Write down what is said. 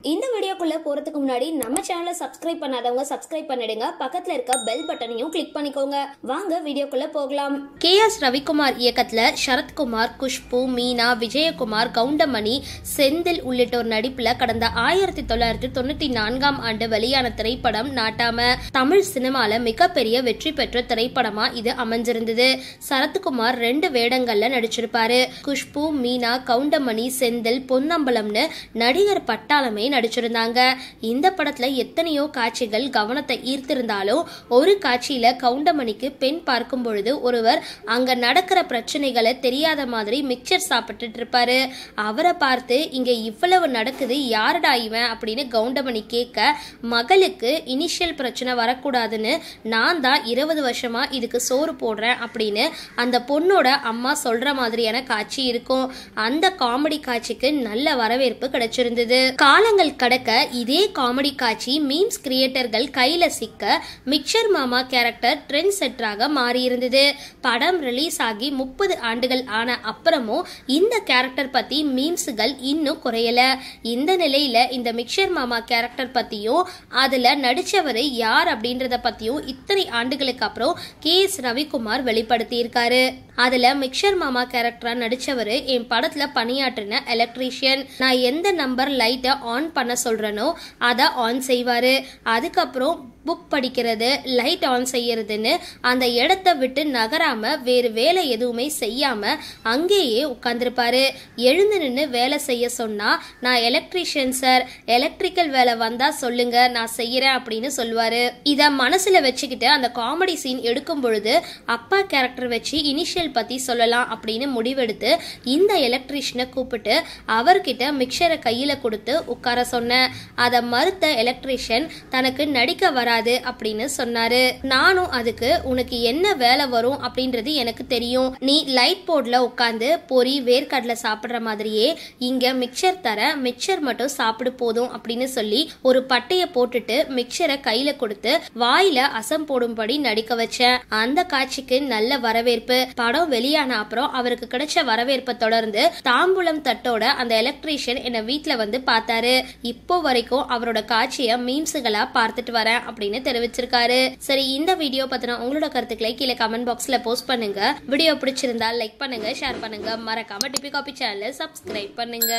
இந்த வீடியோக்குள்ள போறதுக்கு முன்னாடி நம்ம சேனலை சப்ஸ்கிரைப் பண்ணாதவங்க சப்ஸ்கிரைப் பண்ணிடுங்க. பக்கத்துல இருக்க பெல் பட்டனையும் கிளிக் பண்ணிக்கோங்க. வாங்க வீடியோக்குள்ள போகலாம். KS ரவிக்குமார் இயக்கத்துல சரத்குமார், குஷ்பு, மீனா, விஜயகுமார், கவுண்டமணி, செந்தில் உள்ளிட்டோர் நடிப்புல கடந்த 1994ஆம் ஆண்டு வெளியான திரைப்படம் நாட்டாம. தமிழ் சினிமால மிகப்பெரிய வெற்றி பெற்ற திரைப்படமா இது அமைஞ்சிருந்தது. சரத்குமார் 2 வேடங்கள்ல நடிச்சிருப்பாரு. குஷ்பு, மீனா, கவுண்டமணி, செந்தில், பொன்னம்பலம்னு நடிகர் பட்டாளமே நடிச்சிருந்தாங்க. இந்த படத்துல எத்தனையோ காட்சிகள் கவனத்தை ஈர்த்திருந்தாலும் ஒரு காட்சியில கவுண்டமணிக்கு பெண் பார்க்கும் பொழுது ஒருவர் அங்க நடக்கிற பிரச்சனைகளை தெரியாத மாதிரி மிக்சர் சாப்பிட்டு இருப்பாரு. அவரை பார்த்து இங்க இவ்வளவு நடக்குது, யாருடா இவன் அப்படின்னு கவுண்டமணி கேட்க, மகளுக்கு இனிஷியல் பிரச்சனை வரக்கூடாதுன்னு நான் தான் 20 வருஷமா இதுக்கு சோறு போடுறேன் அப்படின்னு அந்த பொண்ணோட அம்மா சொல்ற மாதிரியான காட்சி இருக்கும். அந்த காமெடி காட்சிக்கு நல்ல வரவேற்பு கிடைச்சிருந்தது. காலங்கள் கடக்க இதே காமெடி காட்சி மீம்ஸ் கிரியேட்டர்கள் கையில சிக்க மிக்சர் மாமா கேரக்டர் ட்ரெண்ட் செட்டராக மாறி இருந்தது. படம் ரிலீஸ் ஆகி 30 ஆண்டுகள் ஆன அப்புறமும் இந்த கேரக்டர் பத்தி மீம்ஸ்கள் இன்னும் குறையல. இந்த நிலையில இந்த மிக்சர் மாமா கேரக்டர் பத்தியும் அதுல நடிச்சவரு யார் அப்படின்றத பத்தியும் இத்தனை ஆண்டுகளுக்கு அப்புறம் KS ரவிக்குமார் வெளிப்படுத்தி இருக்காரு. அதுல மிக்சர் மாமா கேரக்டரா நடிச்சவரு என் படத்துல பணியாற்றின எலக்ட்ரீஷியன். நான் எந்த நம்பர் லைட்டை ஆன் பண்ண சொல்றனோ அதை ஆன் செய்வாரு. அதுக்கப்புறம் புக் படிக்கிறது, லைட் ஆன் செய்யறதுன்னு அந்த இடத்த விட்டு நகராம வேறு வேலை எதுவுமே செய்யாம அங்கேயே உட்கார்ந்துருப்பாரு. எழுந்து நின்று வேலை செய்ய சொன்னா நான் எலக்ட்ரீஷியன் சார், எலக்ட்ரிக்கல் வேலை வந்தா சொல்லுங்க நான் செய்யறேன் அப்படின்னு சொல்லுவாரு. இத மனசுல வச்சுக்கிட்டு அந்த காமெடி சீன் எடுக்கும் பொழுது அப்பா கேரக்டர் வச்சு இனிஷியல் பத்தி சொல்லலாம் அப்படின்னு முடிவெடுத்து இந்த எலக்ட்ரீஷியனை கூப்பிட்டு அவர்கிட்ட மிக்சரை கையில கொடுத்து உட்கார சொன்னேன். அதை மறுத்த எலக்ட்ரீஷியன் தனக்கு நடிக்க வராது அப்படின்னு சொன்னாரு. நானும் அதுக்கு உனக்கு என்ன வேலை வரும் அப்படின்றது எனக்கு தெரியும், நீ லைட் போர்ட்ல உட்காந்து பொறி வேர்க்கடலை சாப்பிடுற மாதிரியே இங்க மிக்சர் தர, மிக்சர் மட்டும் சாப்பிடு போதும் அப்படின்னு சொல்லி ஒரு பட்டைய போட்டுட்டு மிக்சரை கையில கொடுத்து வாயில அசம் போடும்படி நடிக்க வச்சேன். அந்த காட்சிக்கு நல்ல வரவேற்பு. படம் வெளியான அப்புறம் அவருக்கு கிடைச்ச வரவேற்பை தொடர்ந்து தாம்பூலம் தட்டோட அந்த எலக்ட்ரீஷியன் என்ன வீட்டுல வந்து பார்த்தாரு. இப்போ வரைக்கும் அவரோட காட்சியை மீம்ஸ்களா பார்த்துட்டு வரேன் அப்படின்னு தெரிவிச்சிருக்காரு. சரி, இந்த வீடியோ பத்தின உங்களோட கருத்துக்களை கீழே கமெண்ட் பாக்ஸ்ல போஸ்ட் பண்ணுங்க. வீடியோ பிடிச்சிருந்தா லைக் பண்ணுங்க, ஷேர் பண்ணுங்க, மறக்காம டிபி காபி சேனலை சப்ஸ்கிரைப் பண்ணுங்க.